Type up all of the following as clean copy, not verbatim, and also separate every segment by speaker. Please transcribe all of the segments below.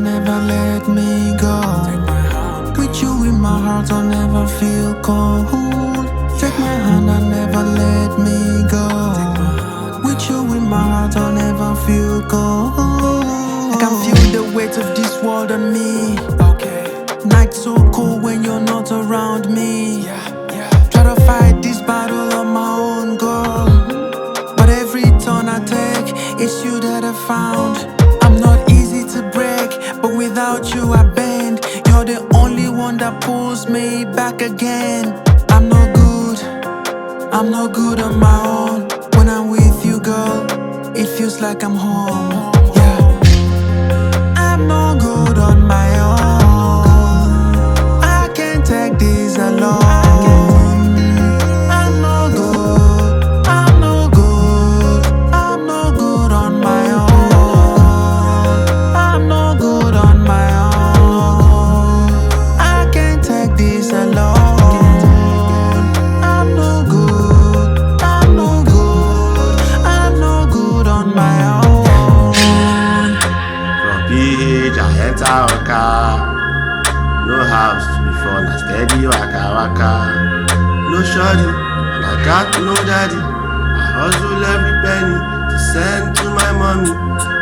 Speaker 1: never let me go. With you in my heart, I'll never feel cold. Take my hand and never let me go. With you in my heart, I'll never feel cold. I can feel the weight of this world on me. Night so cold when you're not around me. Try to fight this battle on my own, girl. But every turn I take, it's you that I found. I'm not easy to break, but without you I bend. You're the only one that pulls me back again. I'm no good on my own. When I'm with you, girl, it feels like I'm home. Yeah, I'm no good on my own. I can't take this alone. I'm no good, I'm no good, I'm no good on my own. I'm no good on my own. I can't take this alone. I'm no good, I'm no good, I'm no good on my own.
Speaker 2: From PH I enter Oka. No house before na steady waka waka. No shorty and I got no daddy. I hustle every penny to send to my mommy.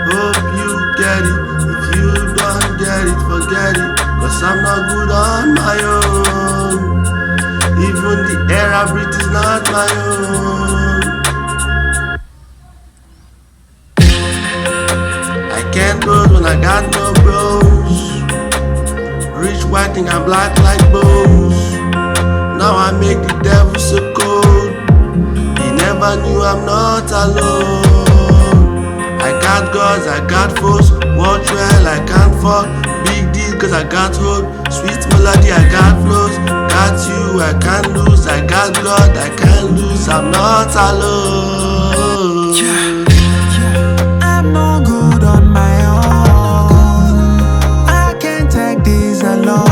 Speaker 2: Hope you get it. If you don't get it, forget it. Cause I'm not good on my own. Even the air I breathe is not my own. I can't go when I got no bros. Rich white thing I'm black like bones. Now I make the devil so cold. He never knew I'm not alone. I got gods, I got foes. Watch well, I can't fall. Big deal cause I got hold. Sweet melody, I got flows. Got you, I can't lose. I got God, I can't lose. I'm not alone.
Speaker 1: I'm no good on my own. I can't take this alone.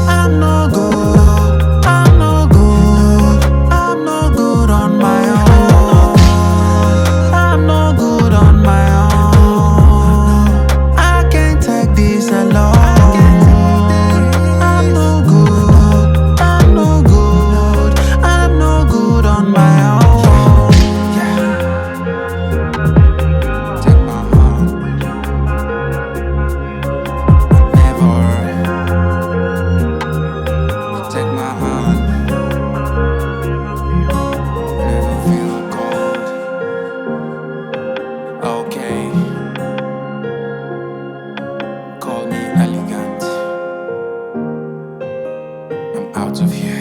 Speaker 1: I'm no good, I'm no good, I'm no good on my own. I'm no good on my own. I can't take this alone. I'm no good, I'm no good, I'm no good on my own. Take my heart, never. Take my hand, never feel cold. Okay, call me elegant. I'm out of here.